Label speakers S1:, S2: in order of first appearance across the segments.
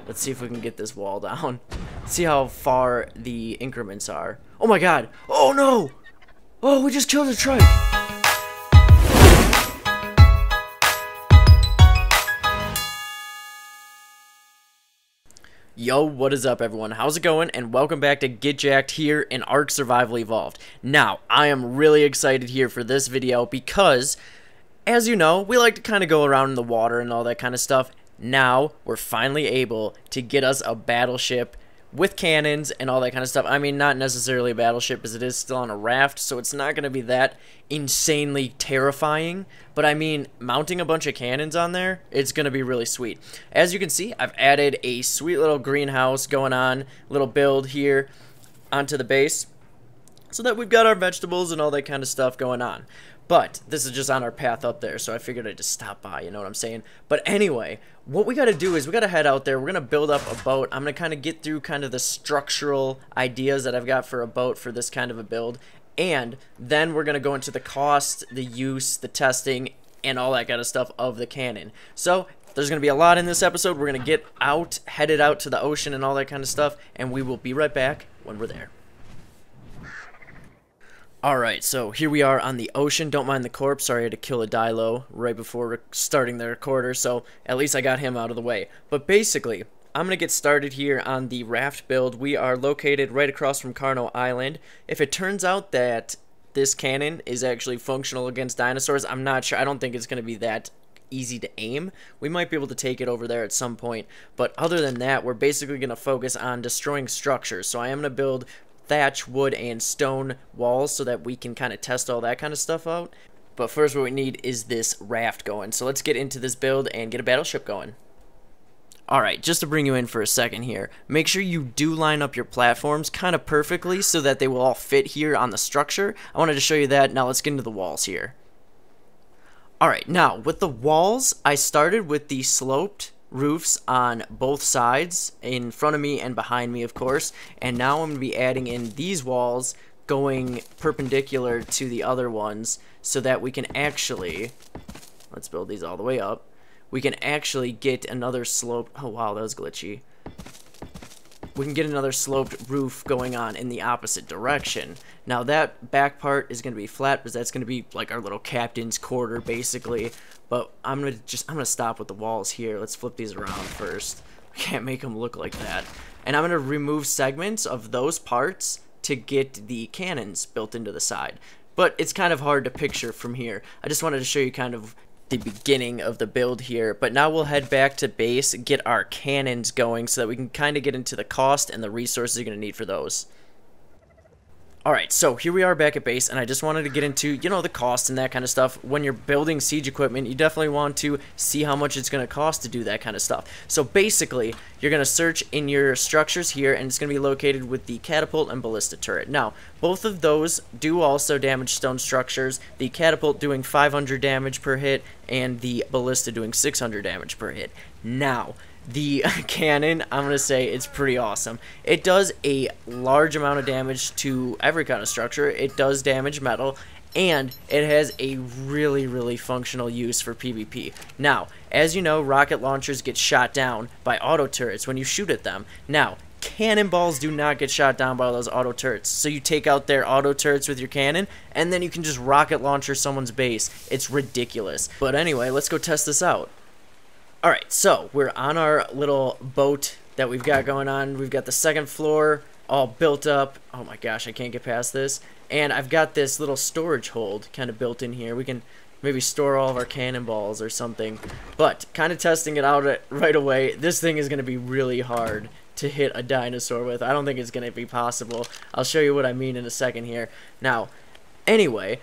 S1: Let's see if we can get this wall down. See how far the increments are. Oh my god! Oh no! Oh, we just killed a trike! Yo, what is up everyone? How's it going? And welcome back to Get Jacked here in Ark Survival Evolved. Now, I am really excited here for this video because, as you know, we like to kind of go around in the water and all that kind of stuff. Now, we're finally able to get us a battleship with cannons and all that kind of stuff. I mean, not necessarily a battleship as it is still on a raft, so it's not going to be that insanely terrifying. But I mean, mounting a bunch of cannons on there, it's going to be really sweet. As you can see, I've added a sweet little greenhouse going on, little build here onto the base, so that we've got our vegetables and all that kind of stuff going on. But this is just on our path up there, so I figured I'd just stop by, you know what I'm saying? But anyway, what we got to do is we got to head out there. We're going to build up a boat. I'm going to kind of get through kind of the structural ideas that I've got for a boat for this kind of a build. And then we're going to go into the cost, the use, the testing, and all that kind of stuff of the cannon. So there's going to be a lot in this episode. We're going to get out, headed out to the ocean and all that kind of stuff. And we will be right back when we're there. Alright, so here we are on the ocean. Don't mind the corpse. Sorry, I had to kill a Dilo right before starting the recorder, so at least I got him out of the way. But basically, I'm going to get started here on the raft build. We are located right across from Carno Island. If it turns out that this cannon is actually functional against dinosaurs, I'm not sure. I don't think it's going to be that easy to aim. We might be able to take it over there at some point. But other than that, we're basically going to focus on destroying structures. So I am going to build thatch, wood, and stone walls so that we can kind of test all that kind of stuff out. But first what we need is this raft going. So let's get into this build and get a battleship going. Alright, just to bring you in for a second here, make sure you do line up your platforms kind of perfectly so that they will all fit here on the structure. I wanted to show you that. Now let's get into the walls here. Alright, now with the walls, I started with the sloped roofs on both sides, in front of me and behind me, of course, and now I'm going to be adding in these walls going perpendicular to the other ones so that we can actually, let's build these all the way up, we can actually get another slope. Oh wow, that was glitchy. We can get another sloped roof going on in the opposite direction. Now that back part is going to be flat because that's going to be like our little captain's quarter basically. But I'm gonna stop with the walls here. Let's flip these around first. We can't make them look like that. And I'm gonna remove segments of those parts to get the cannons built into the side. But it's kind of hard to picture from here. I just wanted to show you kind of the beginning of the build here. But now we'll head back to base, get our cannons going so that we can kind of get into the cost and the resources you're gonna need for those. Alright, so here we are back at base, and I just wanted to get into, you know, the cost and that kind of stuff. When you're building siege equipment, you definitely want to see how much it's going to cost to do that kind of stuff. So basically, you're going to search in your structures here, and it's going to be located with the catapult and ballista turret. Now, both of those do also damage stone structures, the catapult doing 500 damage per hit, and the ballista doing 600 damage per hit. Now, the cannon, I'm going to say it's pretty awesome. It does a large amount of damage to every kind of structure. It does damage metal, and it has a really, really functional use for PvP. Now, as you know, rocket launchers get shot down by auto turrets when you shoot at them. Now, cannonballs do not get shot down by those auto turrets. So you take out their auto turrets with your cannon, and then you can just rocket launcher someone's base. It's ridiculous. But anyway, let's go test this out. Alright, so we're on our little boat that we've got going on. We've got the second floor all built up. Oh my gosh, I can't get past this. And I've got this little storage hold kind of built in here. We can maybe store all of our cannonballs or something. But kind of testing it out right away. This thing is going to be really hard to hit a dinosaur with. I don't think it's going to be possible. I'll show you what I mean in a second here. Now, anyway,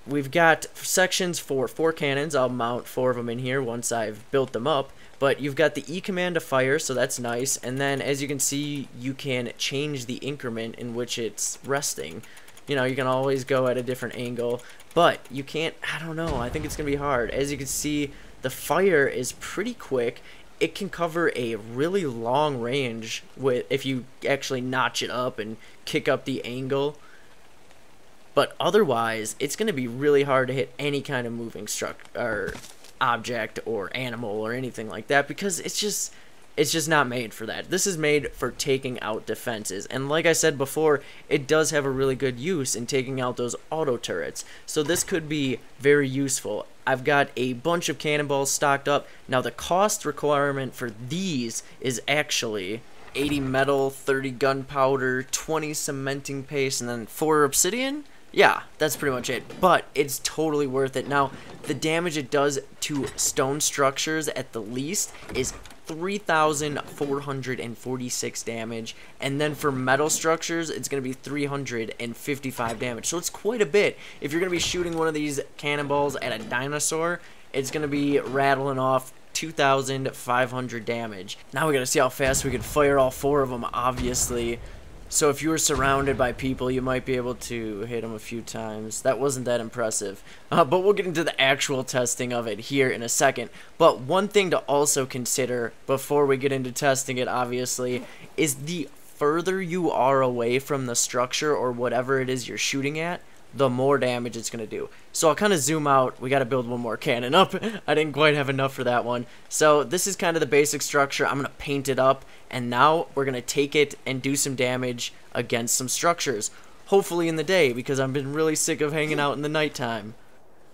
S1: we've got sections for 4 cannons. I'll mount 4 of them in here once I've built them up. But you've got the E command to fire, so that's nice. And then, as you can see, you can change the increment in which it's resting. You know, you can always go at a different angle. But you can't, I don't know, I think it's going to be hard. As you can see, the fire is pretty quick. It can cover a really long range if you actually notch it up and kick up the angle. But otherwise, it's going to be really hard to hit any kind of moving object or animal or anything like that because it's just It's just not made for that. This is made for taking out defenses. And like I said before, it does have a really good use in taking out those auto turrets. So this could be very useful. I've got a bunch of cannonballs stocked up. Now the cost requirement for these is actually 80 metal, 30 gunpowder, 20 cementing paste, and then 4 obsidian. Yeah, that's pretty much it, but it's totally worth it. Now, the damage it does to stone structures at the least is 3,446 damage, and then for metal structures, it's going to be 355 damage, so it's quite a bit. If you're going to be shooting one of these cannonballs at a dinosaur, it's going to be rattling off 2,500 damage. Now we got to see how fast we can fire all 4 of them, obviously. So if you were surrounded by people, you might be able to hit them a few times. That wasn't that impressive. But we'll get into the actual testing of it here in a second. But one thing to also consider before we get into testing it, obviously, is the further you are away from the structure or whatever it is you're shooting at, the more damage it's going to do. So I'll kind of zoom out. We got to build one more cannon up. I didn't quite have enough for that one. So this is kind of the basic structure. I'm going to paint it up, and now we're going to take it and do some damage against some structures. Hopefully in the day, because I've been really sick of hanging out in the nighttime.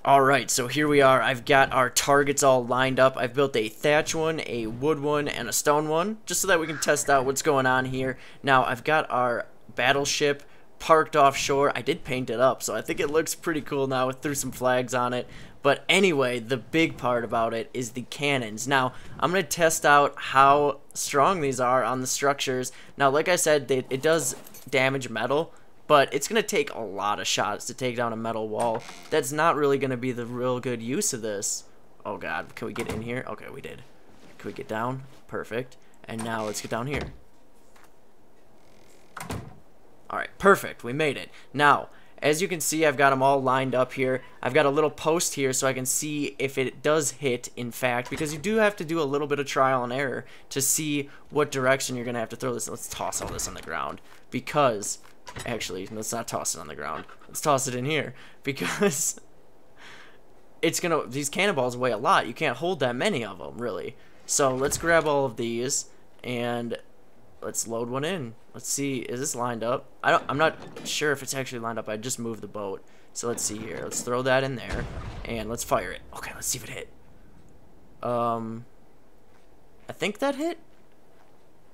S1: Alright, so here we are. I've got our targets all lined up. I've built a thatch one, a wood one, and a stone one, just so that we can test out what's going on here. Now, I've got our battleship parked offshore. I did paint it up, so I think it looks pretty cool now. I threw some flags on it. But anyway, the big part about it is the cannons. Now, I'm going to test out how strong these are on the structures. Now, like I said, it does damage metal, but it's going to take a lot of shots to take down a metal wall. That's not really going to be the real good use of this. Oh god, can we get in here? Okay, we did. Can we get down? Perfect. And now let's get down here. Alright, perfect. We made it. Now, as you can see, I've got them all lined up here. I've got a little post here so I can see if it does hit, in fact, because you do have to do a little bit of trial and error to see what direction you're going to have to throw this. Let's toss all this on the ground because, actually, let's not toss it on the ground. Let's toss it in here because it's going to, these cannonballs weigh a lot. You can't hold that many of them, really. So let's grab all of these and let's load one in. Let's see, is this lined up? I'm not sure if it's actually lined up. I just moved the boat. So let's see here. Let's throw that in there and let's fire it. Okay, let's see if it hit. I think that hit.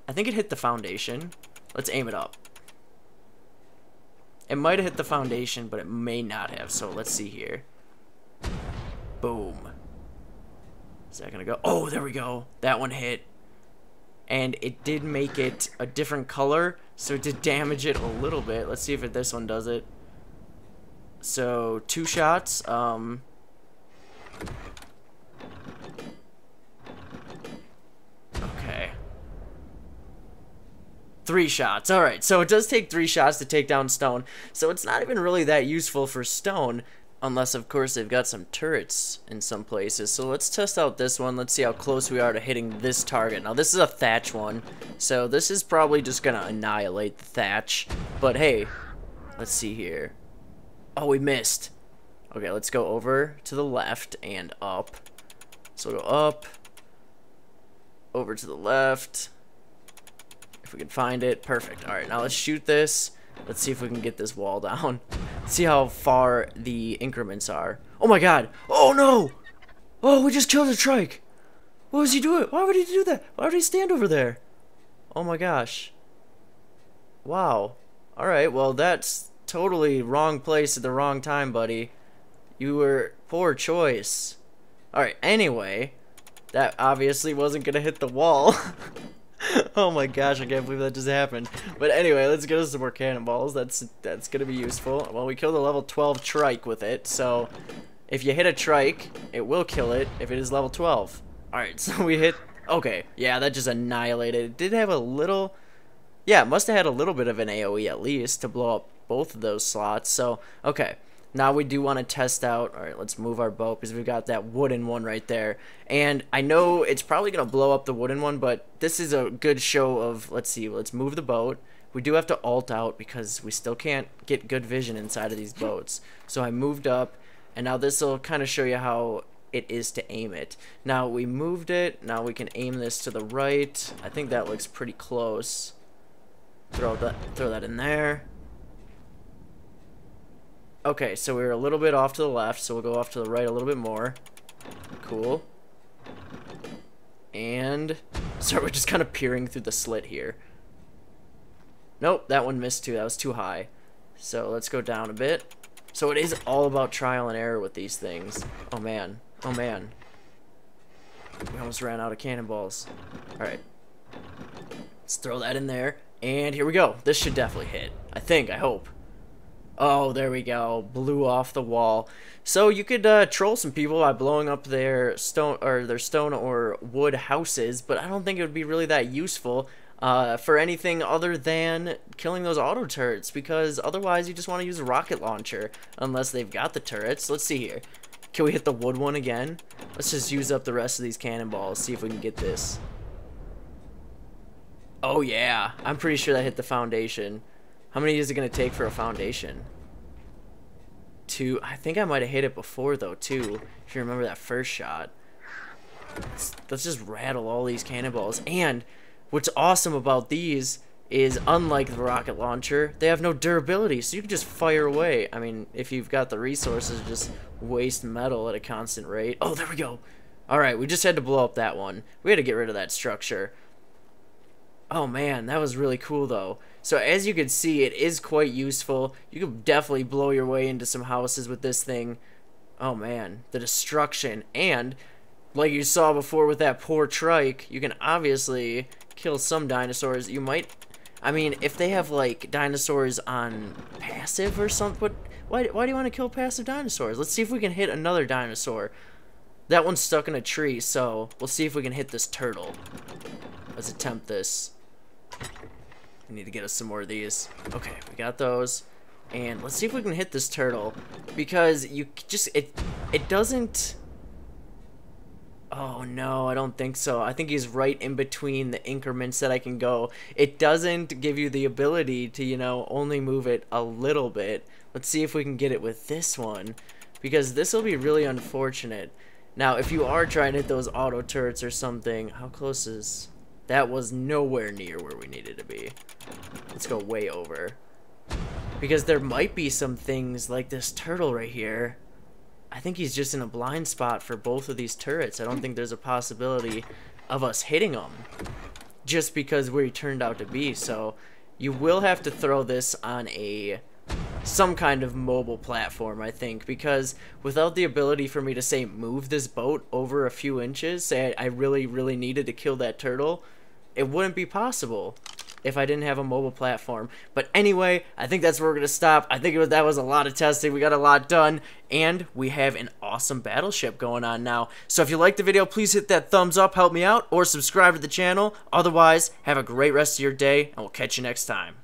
S1: I think it hit the foundation. Let's aim it up. It might have hit the foundation, but it may not have. So let's see here. Boom. Is that gonna go? Oh, there we go. That one hit. And it did make it a different color, so it did damage it a little bit. Let's see if this one does it. So 2 shots. Okay. 3 shots. Alright, so it does take 3 shots to take down stone. So it's not even really that useful for stone. Unless, of course, they've got some turrets in some places. So let's test out this one. Let's see how close we are to hitting this target. Now, this is a thatch one. So this is probably just going to annihilate the thatch. But, hey, let's see here. Oh, we missed. Okay, let's go over to the left and up. So we'll go up. Over to the left. If we can find it. Perfect. All right, now let's shoot this. Let's see if we can get this wall down. See how far the increments are. Oh my god. Oh no. Oh, we just killed a trike. What was he doing? Why would he do that? Why would he stand over there? Oh my gosh. Wow. Alright, well that's totally wrong place at the wrong time, buddy. You were poor choice. Alright, anyway. That obviously wasn't gonna hit the wall. Oh my gosh, I can't believe that just happened. But anyway, let's get us some more cannonballs. That's gonna be useful. Well, we killed a level 12 trike with it, so if you hit a trike, it will kill it if it is level 12. Alright, so we hit... Okay, yeah, that just annihilated. It did have a little... Yeah, it must have had a little bit of an AoE at least to blow up both of those slots. So, okay. Now we do want to test out, alright, let's move our boat because we've got that wooden one right there. And I know it's probably going to blow up the wooden one, but this is a good show of, let's see, let's move the boat. We do have to alt out because we still can't get good vision inside of these boats. So I moved up, and now this will kind of show you how it is to aim it. Now we moved it. Now we can aim this to the right. I think that looks pretty close. Throw that in there. Okay, so we were a little bit off to the left, so we'll go off to the right a little bit more. Cool. And so we're just kind of peering through the slit here. Nope, that one missed too. That was too high. So let's go down a bit. So it is all about trial and error with these things. Oh man. Oh man. We almost ran out of cannonballs. Alright. Let's throw that in there. And here we go. This should definitely hit. I think. I hope. Oh, there we go. Blew off the wall. So you could troll some people by blowing up their stone or wood houses, but I don't think it would be really that useful for anything other than killing those auto turrets, because otherwise you just want to use a rocket launcher unless they've got the turrets. Let's see here. Can we hit the wood one again? Let's just use up the rest of these cannonballs, see if we can get this. Oh yeah, I'm pretty sure that hit the foundation. How many is it going to take for a foundation? 2. I think I might have hit it before though too, if you remember that first shot. Let's just rattle all these cannonballs. And what's awesome about these is, unlike the rocket launcher, they have no durability, so you can just fire away. I mean, if you've got the resources, just waste metal at a constant rate. Oh, there we go. Alright, we just had to blow up that one. We had to get rid of that structure. Oh man, that was really cool though. So as you can see, it is quite useful. You can definitely blow your way into some houses with this thing. Oh man, the destruction. And like you saw before with that poor trike, you can obviously kill some dinosaurs. You might, I mean, if they have like dinosaurs on passive or something, but why do you want to kill passive dinosaurs? Let's see if we can hit another dinosaur. That one's stuck in a tree, so we'll see if we can hit this turtle. Let's attempt this. We need to get us some more of these. Okay, we got those. And let's see if we can hit this turtle. Because you just, it doesn't... Oh no, I don't think so. I think he's right in between the increments that I can go. It doesn't give you the ability to, you know, only move it a little bit. Let's see if we can get it with this one. Because this will be really unfortunate. Now, if you are trying to hit those auto turrets or something, how close is... That was nowhere near where we needed to be. Let's go way over. Because there might be some things like this turtle right here. I think he's just in a blind spot for both of these turrets. I don't think there's a possibility of us hitting him. Just because where he turned out to be. So you will have to throw this on some kind of mobile platform, I think, because without the ability for me to, say, move this boat over a few inches, say I really, really needed to kill that turtle, it wouldn't be possible if I didn't have a mobile platform. But anyway, I think that's where we're going to stop. I think that was a lot of testing. We got a lot done, and we have an awesome battleship going on now. So if you liked the video, please hit that thumbs up, help me out, or subscribe to the channel. Otherwise, have a great rest of your day, and we'll catch you next time.